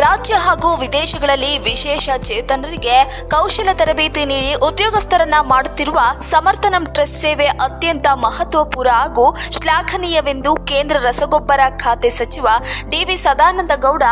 ರಾಜ್ಯ ಹಾಗೂ ವಿದೇಶಗಳಲ್ಲಿ ವಿಶೇಷ ಚೇತನರಿಗೆ ಕೌಶಲ ತರಬೇತಿ ನೀಡಿ ಉದ್ಯೋಗಸ್ಥರನ್ನ ಮಾಡುತ್ತಿರುವ ಸಮರ್ಥನಂ ಟ್ರಸ್ಟ್ ಸೇವೆ ಅತ್ಯಂತ ಮಹತ್ವಪೂರ್ಣ ಹಾಗೂ ಶ್ಲಾಘನೀಯವೆಂದು ಕೇಂದ್ರ ರಸಗೊಬ್ಬರ ಖಾತೆ ಸಚಿವ ಡಿ.ವಿ. ಸದಾನಂದ ಗೌಡ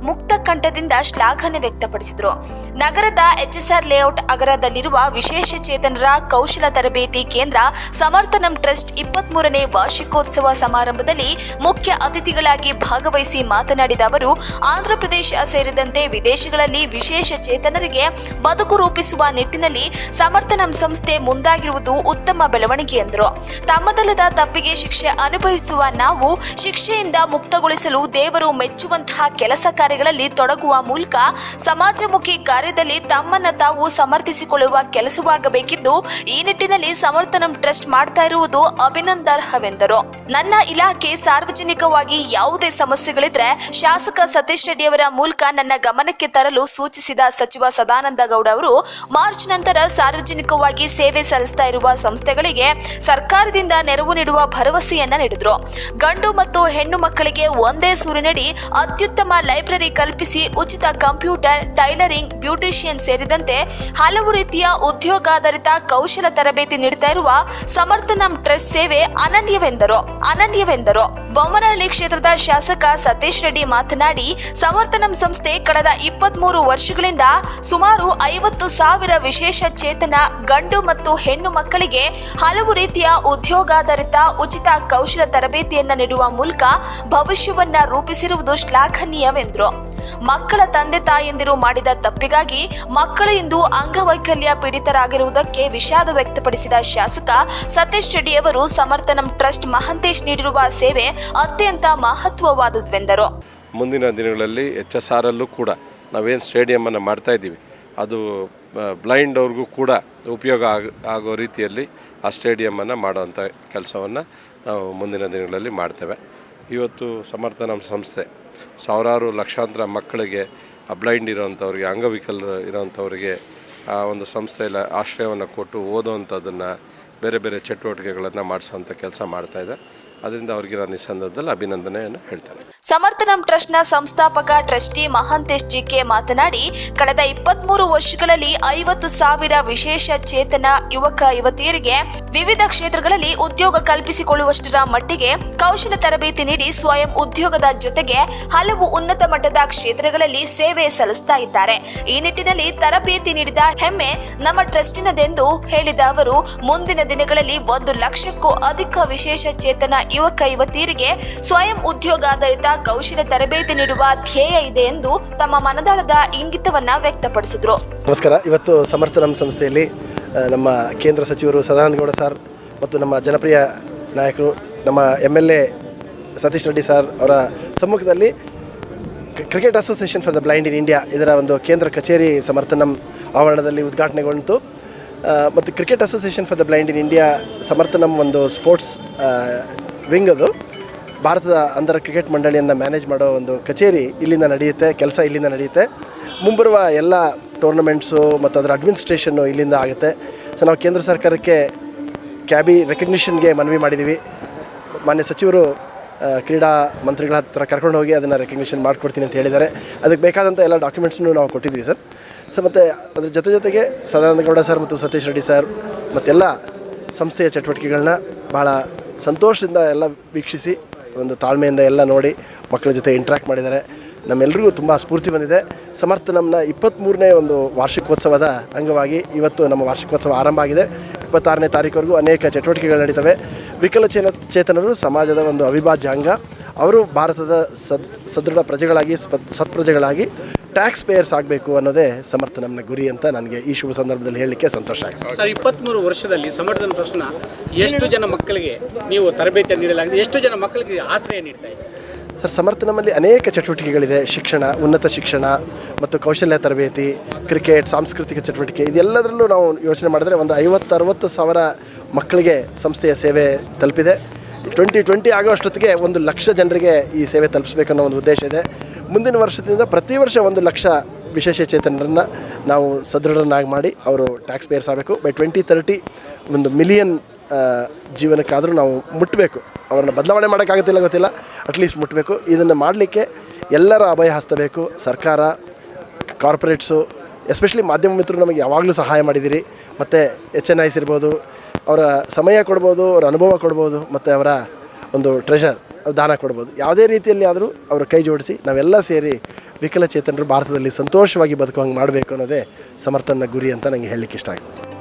ಮುಕ್ತ ಕಂಠದಿಂದ ಶ್ಲಾಘನೆ ವ್ಯಕ್ತಪಡಿಸಿದರು. ನಗರದ ಎಚ್ಎಸ್ಆರ್ ಲೇಔಟ್ ಅಗರದಲ್ಲಿರುವ ವಿಶೇಷ ಚೇತನರ ಕೌಶಲ ತರಬೇತಿ ಕೇಂದ್ರ ಸಮರ್ಥನಂ ಟ್ರಸ್ಟ್ 23ನೇ ವಾರ್ಷಿಕೋತ್ಸವ ಸಮಾರಂಭದಲ್ಲಿ ಮುಖ್ಯ ಅತಿಥಿಗಳಾಗಿ ಭಾಗವಹಿಸಿ ಮಾತನಾಡಿದ ಅವರು, ಆಂಧ್ರಪ್ರದೇಶ ಸೇರಿದಂತೆ ವಿದೇಶಗಳಲ್ಲಿ ವಿಶೇಷ ಚೇತನರಿಗೆ ಬದುಕು ರೂಪಿಸುವ ನಿಟ್ಟಿನಲ್ಲಿ ಸಮರ್ಥನಂ ಸಂಸ್ಥೆ ಮುಂದಾಗಿರುವುದು ಉತ್ತಮ ಬೆಳವಣಿಗೆ ಎಂದರು. ತಮ್ಮದಲ್ಲದ ತಪ್ಪಿಗೆ ಶಿಕ್ಷೆ ಅನುಭವಿಸುವ ನಾವು ಶಿಕ್ಷೆಯಿಂದ ಮುಕ್ತಗೊಳಿಸಲು ದೇವರು ಮೆಚ್ಚುವಂತಹ ಕೆಲಸ ಕಾರ್ಯಗಳಲ್ಲಿ ತೊಡಗುವ ಮೂಲಕ ಸಮಾಜಮುಖಿ ಕಾರ್ಯದಲ್ಲಿ ತಮ್ಮನ್ನ ತಾವು ಸಮರ್ಥಿಸಿಕೊಳ್ಳುವ ಕೆಲಸವಾಗಬೇಕಿದ್ದು, ಈ ನಿಟ್ಟಿನಲ್ಲಿ ಸಮರ್ಥನಂ ಟ್ರಸ್ಟ್ ಮಾಡ್ತಾ ಇರುವುದು ಅಭಿನಂದನಾರ್ಹವೆಂದರು. ನನ್ನ ಇಲಾಖೆ ಸಾರ್ವಜನಿಕವಾಗಿ ಯಾವುದೇ ಸಮಸ್ಯೆಗಳಿದ್ರೆ ಶಾಸಕ ಸತೀಶ್ ರೆಡ್ಡಿ ಅವರ ಮೂಲಕ ನನ್ನ ಗಮನಕ್ಕೆ ತರಲು ಸೂಚಿಸಿದ ಸಚಿವ ಸದಾನಂದ ಗೌಡ ಅವರು ಮಾರ್ಚ್ ನಂತರ ಸಾರ್ವಜನಿಕವಾಗಿ ಸೇವೆ ಸಲ್ಲಿಸ್ತಾ ಇರುವ ಸಂಸ್ಥೆಗಳಿಗೆ ಸರ್ಕಾರದಿಂದ ನೆರವು ನೀಡುವ ಭರವಸೆಯನ್ನ ನೀಡಿದ್ರು. ಗಂಡು ಮತ್ತು ಹೆಣ್ಣು ಮಕ್ಕಳಿಗೆ ಒಂದೇ ಸೂರಿನಡಿ ಅತ್ಯುತ್ತಮ ಲೈಬ್ರರಿ ಕಲ್ಪಿಸಿ ಉಚಿತ ಕಂಪ್ಯೂಟರ್, ಟೈಲರಿಂಗ್, ಬ್ಯೂಟಿಷಿಯನ್ ಸೇರಿದಂತೆ ಹಲವು ರೀತಿಯ ಉದ್ಯೋಗಾಧಾರಿತ ಕೌಶಲ ತರಬೇತಿ ನೀಡುತ್ತಾ ಇರುವ ಸಮರ್ಥನಂ ಟ್ರಸ್ಟ್ ಸೇವೆ ಅನನ್ಯವೆಂದರು. ಬೊಮ್ಮನಹಳ್ಳಿ ಕ್ಷೇತ್ರದ ಶಾಸಕ ಸತೀಶ್ ರೆಡ್ಡಿ ಮಾತನಾಡಿ, ಸಮರ್ಥನಂ ಸಂಸ್ಥೆ ಕಳೆದ 23 ವರ್ಷಗಳಿಂದ ಸುಮಾರು 50,000 ವಿಶೇಷ ಚೇತನ ಗಂಡು ಮತ್ತು ಹೆಣ್ಣು ಮಕ್ಕಳಿಗೆ ಹಲವು ರೀತಿಯ ಉದ್ಯೋಗಾಧಾರಿತ ಉಚಿತ ಕೌಶಲ ತರಬೇತಿಯನ್ನ ನೀಡುವ ಮೂಲಕ ಭವಿಷ್ಯವನ್ನ ರೂಪಿಸಿರುವುದು ಶ್ಲಾಘನೀಯವೆಂದರು. ಮಕ್ಕಳ ತಂದೆ ತಾಯಂದಿರು ಮಾಡಿದ ತಪ್ಪಿಗಾಗಿ ಮಕ್ಕಳು ಇಂದು ಅಂಗವೈಕಲ್ಯ ಪೀಡಿತರಾಗಿರುವುದಕ್ಕೆ ವಿಷಾದ ವ್ಯಕ್ತಪಡಿಸಿದ ಶಾಸಕ ಸತೀಶ್ ರೆಡ್ಡಿ ಅವರು ಸಮರ್ಥನಂ ಟ್ರಸ್ಟ್ ಮಹಂತೇಶ್ ನೀಡಿರುವ ಸೇವೆ ಅತ್ಯಂತ ಮಹತ್ವವಾದುದೆಂದರು. ಮುಂದಿನ ದಿನಗಳಲ್ಲಿ HSR ಅಲ್ಲೂ ಕೂಡ ನಾವೇನು ಸ್ಟೇಡಿಯಮನ್ನು ಮಾಡ್ತಾ ಇದ್ದೀವಿ ಅದು ಬ್ಲೈಂಡ್ ಅವ್ರಿಗೂ ಕೂಡ ಉಪಯೋಗ ಆಗೋ ರೀತಿಯಲ್ಲಿ ಆ ಸ್ಟೇಡಿಯಮನ್ನು ಮಾಡೋವಂಥ ಕೆಲಸವನ್ನು ನಾವು ಮುಂದಿನ ದಿನಗಳಲ್ಲಿ ಮಾಡ್ತೇವೆ. ಇವತ್ತು ಸಮರ್ಥನಂ ಸಂಸ್ಥೆ ಸಾವಿರಾರು ಲಕ್ಷಾಂತರ ಮಕ್ಕಳಿಗೆ ಬ್ಲೈಂಡ್ ಇರೋವಂಥವ್ರಿಗೆ, ಅಂಗವಿಕಲರು ಇರೋವಂಥವ್ರಿಗೆ ಆ ಒಂದು ಸಂಸ್ಥೆಯಲ್ಲಿ ಆಶ್ರಯವನ್ನು ಕೊಟ್ಟು ಓದೋವಂಥದ್ದನ್ನು ಬೇರೆ ಬೇರೆ ಚಟುವಟಿಕೆಗಳನ್ನು ಮಾಡಿಸೋವಂಥ ಕೆಲಸ ಮಾಡ್ತಾಯಿದೆ. ಅದರಿಂದ ಅವರಿಗೆ ನಾನು ಈ ಸಂದರ್ಭದಲ್ಲಿ ಅಭಿನಂದನೆಯನ್ನು ಹೇಳ್ತೇನೆ. ಸಮರ್ಥನಂ ಟ್ರಸ್ಟ್ನ ಸಂಸ್ಥಾಪಕ ಟ್ರಸ್ಟಿ ಮಹಂತೇಶ್ ಜಿಕೆ ಮಾತನಾಡಿ, ಕಳೆದ 23 ವರ್ಷಗಳಲ್ಲಿ 50,000 ವಿಶೇಷ ಚೇತನ ಯುವಕ ಯುವತಿಯರಿಗೆ ವಿವಿಧ ಕ್ಷೇತ್ರಗಳಲ್ಲಿ ಉದ್ಯೋಗ ಕಲ್ಪಿಸಿಕೊಳ್ಳುವಷ್ಟರ ಮಟ್ಟಿಗೆ ಕೌಶಲ ತರಬೇತಿ ನೀಡಿ ಸ್ವಯಂ ಉದ್ಯೋಗದ ಜೊತೆಗೆ ಹಲವು ಉನ್ನತ ಮಟ್ಟದ ಕ್ಷೇತ್ರಗಳಲ್ಲಿ ಸೇವೆ ಸಲ್ಲಿಸ್ತಾ ಇದ್ದಾರೆ. ಈ ನಿಟ್ಟಿನಲ್ಲಿ ತರಬೇತಿ ನೀಡಿದ ಹೆಮ್ಮೆ ನಮ್ಮ ಟ್ರಸ್ಟಿನದೆಂದು ಹೇಳಿದ ಅವರು, ಮುಂದಿನ ದಿನಗಳಲ್ಲಿ 1 ಲಕ್ಷಕ್ಕೂ ಅಧಿಕ ವಿಶೇಷ ಚೇತನ ಯುವಕ ಯುವತಿಯರಿಗೆ ಸ್ವಯಂ ಉದ್ಯೋಗಾಧಾರಿತ ಕೌಶಲ ತರಬೇತಿ ನೀಡುವ ಧ್ಯೇಯ ಇದೆ ಎಂದು ತಮ್ಮ ಮನದಾಳದ ಇಂಗಿತವನ್ನ ವ್ಯಕ್ತಪಡಿಸಿದರು. ನಮಸ್ಕಾರ. ಇವತ್ತು ಸಮರ್ಥನಂ ಸಂಸ್ಥೆಯಲ್ಲಿ ನಮ್ಮ ಕೇಂದ್ರ ಸಚಿವರು ಸದಾನಂದ ಗೌಡ ಸರ್ ಮತ್ತು ನಮ್ಮ ಜನಪ್ರಿಯ ನಾಯಕರು ನಮ್ಮ MLA ಸತೀಶ್ ರೆಡ್ಡಿ ಸರ್ ಅವರ ಸಮ್ಮುಖದಲ್ಲಿ cricket association for the blind in India ಇದರ ಒಂದು ಕೇಂದ್ರ ಕಚೇರಿ ಸಮರ್ಥನಂ ಆವರಣದಲ್ಲಿ ಉದ್ಘಾಟನೆಗೊಂಡಿತು. ಮತ್ತು cricket association for the blind in India Samarthanam ಒಂದು ಸ್ಪೋರ್ಟ್ಸ್ ವಿಂಗ್, ಅದು ಭಾರತದ ಅಂಧರ ಕ್ರಿಕೆಟ್ ಮಂಡಳಿಯನ್ನು ಮ್ಯಾನೇಜ್ ಮಾಡೋ ಒಂದು ಕಚೇರಿ ಇಲ್ಲಿಂದ ನಡೆಯುತ್ತೆ, ಕೆಲಸ ಇಲ್ಲಿಂದ ನಡೆಯುತ್ತೆ. ಮುಂಬರುವ ಎಲ್ಲ ಟೂರ್ನಮೆಂಟ್ಸು ಮತ್ತು ಅದರ ಅಡ್ಮಿನಿಸ್ಟ್ರೇಷನ್ನು ಇಲ್ಲಿಂದ ಆಗುತ್ತೆ. ಸೊ ನಾವು ಕೇಂದ್ರ ಸರ್ಕಾರಕ್ಕೆ ಕ್ಯಾಬಿ ರೆಕಗ್ನಿಷನ್ಗೆ ಮನವಿ ಮಾಡಿದ್ದೀವಿ. ಮಾನ್ಯ ಸಚಿವರು ಕ್ರೀಡಾ ಮಂತ್ರಿಗಳ ಹತ್ರ ಕರ್ಕೊಂಡು ಹೋಗಿ ಅದನ್ನು ರೆಕಗ್ನಿಷನ್ ಮಾಡಿಕೊಡ್ತೀನಿ ಅಂತ ಹೇಳಿದ್ದಾರೆ. ಅದಕ್ಕೆ ಬೇಕಾದಂಥ ಎಲ್ಲ ಡಾಕ್ಯುಮೆಂಟ್ಸನ್ನು ನಾವು ಕೊಟ್ಟಿದ್ದೀವಿ ಸರ್. ಸೊ ಮತ್ತು ಅದ್ರ ಜೊತೆಗೆ ಸದಾನಂದ ಗೌಡ ಸರ್ ಮತ್ತು ಸತೀಶ್ ರೆಡ್ಡಿ ಸರ್ ಮತ್ತೆಲ್ಲ ಸಂಸ್ಥೆಯ ಚಟುವಟಿಕೆಗಳನ್ನ ಭಾಳ ಸಂತೋಷದಿಂದ ಎಲ್ಲ ವೀಕ್ಷಿಸಿ ಒಂದು ತಾಳ್ಮೆಯಿಂದ ಎಲ್ಲ ನೋಡಿ ಮಕ್ಕಳ ಜೊತೆ ಇಂಟ್ರ್ಯಾಕ್ಟ್ ಮಾಡಿದ್ದಾರೆ. ನಮ್ಮೆಲ್ಲರಿಗೂ ತುಂಬ ಸ್ಫೂರ್ತಿ ಬಂದಿದೆ. ಸಮರ್ಥನಂನ 23ನೇ ಒಂದು ವಾರ್ಷಿಕೋತ್ಸವದ ಅಂಗವಾಗಿ ಇವತ್ತು ನಮ್ಮ ವಾರ್ಷಿಕೋತ್ಸವ ಆರಂಭ ಆಗಿದೆ. 26ನೇ ತಾರೀಕುವರೆಗೂ ಅನೇಕ ಚಟುವಟಿಕೆಗಳು ನಡೀತವೆ. ವಿಕಲಚೇತನರು ಸಮಾಜದ ಒಂದು ಅವಿಭಾಜ್ಯ ಅಂಗ. ಅವರು ಭಾರತದ ಸದೃಢ ಪ್ರಜೆಗಳಾಗಿ ಸತ್ಪ್ರಜೆಗಳಾಗಿ ಟ್ಯಾಕ್ಸ್ ಪೇಯರ್ಸ್ ಆಗಬೇಕು ಅನ್ನೋದೇ ಸಮರ್ಥನಂನ ಗುರಿ ಅಂತ ನನಗೆ ಈ ಶುಭ ಸಂದರ್ಭದಲ್ಲಿ ಹೇಳಲಿಕ್ಕೆ ಸಂತೋಷ ಆಗುತ್ತೆ. ಸರ್, 23 ವರ್ಷದಲ್ಲಿ ಸಮರ್ಥನಂ ಟ್ರಸ್ಟ್ನ ಎಷ್ಟು ಜನ ಮಕ್ಕಳಿಗೆ ನೀವು ತರಬೇತಿಯನ್ನು ನೀಡಲಾಗಿದೆ, ಎಷ್ಟು ಜನ ಮಕ್ಕಳಿಗೆ ಆಶ್ರಯ ನೀಡ್ತಾ ಇದೆ? ಸರ್, ಸಮರ್ಥನಂನಲ್ಲಿ ಅನೇಕ ಚಟುವಟಿಕೆಗಳಿದೆ. ಶಿಕ್ಷಣ, ಉನ್ನತ ಶಿಕ್ಷಣ ಮತ್ತು ಕೌಶಲ್ಯ ತರಬೇತಿ, ಕ್ರಿಕೆಟ್, ಸಾಂಸ್ಕೃತಿಕ ಚಟುವಟಿಕೆ, ಇದೆಲ್ಲದರಲ್ಲೂ ನಾವು ಯೋಚನೆ ಮಾಡಿದ್ರೆ ಒಂದು 50-60 ಸಾವಿರ ಮಕ್ಕಳಿಗೆ ಸಂಸ್ಥೆಯ ಸೇವೆ ತಲುಪಿದೆ. 2020 ಆಗೋ ಅಷ್ಟೊತ್ತಿಗೆ 1 ಲಕ್ಷ ಜನರಿಗೆ ಈ ಸೇವೆ ತಲುಪಿಸಬೇಕನ್ನೋ ಒಂದು ಉದ್ದೇಶ ಇದೆ. ಮುಂದಿನ ವರ್ಷದಿಂದ ಪ್ರತಿ ವರ್ಷ 1 ಲಕ್ಷ ವಿಶೇಷ ಚೇತನರನ್ನು ನಾವು ಸದೃಢರನ್ನಾಗಿ ಮಾಡಿ ಅವರು ಟ್ಯಾಕ್ಸ್ ಪೇಯರ್ಸ್ ಆಗಬೇಕು. ಬೈ 2030 1 ಮಿಲಿಯನ್ ಜೀವನಕ್ಕಾದರೂ ನಾವು ಮುಟ್ಟಬೇಕು. ಅವ್ರನ್ನ ಬದಲಾವಣೆ ಮಾಡೋಕ್ಕಾಗುತ್ತಿಲ್ಲ ಗೊತ್ತಿಲ್ಲ, ಅಟ್ಲೀಸ್ಟ್ ಮುಟ್ಟಬೇಕು. ಇದನ್ನು ಮಾಡಲಿಕ್ಕೆ ಎಲ್ಲರ ಅಭಯ ಹಸ್ತಬೇಕು. ಸರ್ಕಾರ, ಕಾರ್ಪೊರೇಟ್ಸು, ಎಸ್ಪೆಷಲಿ ಮಾಧ್ಯಮ ಮಿತ್ರರು ನಮಗೆ ಯಾವಾಗಲೂ ಸಹಾಯ ಮಾಡಿದ್ದೀರಿ. ಮತ್ತು HNIs ಇರ್ಬೋದು, ಅವರ ಸಮಯ ಕೊಡ್ಬೋದು, ಅವರ ಅನುಭವ ಕೊಡ್ಬೋದು, ಮತ್ತು ಅವರ ಒಂದು ಟ್ರೆಷರ್ ದಾನ ಕೊಡ್ಬೋದು. ಯಾವುದೇ ರೀತಿಯಲ್ಲಿ ಆದರೂ ಅವರು ಕೈ ಜೋಡಿಸಿ ನಾವೆಲ್ಲ ಸೇರಿ ವಿಕಲಚೇತನರು ಭಾರತದಲ್ಲಿ ಸಂತೋಷವಾಗಿ ಬದುಕುವಂಗೆ ಮಾಡಬೇಕು ಅನ್ನೋದೇ ಸಮರ್ಥನ ಗುರಿ ಅಂತ ನನಗೆ ಹೇಳಲಿಕ್ಕೆ ಇಷ್ಟ ಆಗುತ್ತೆ.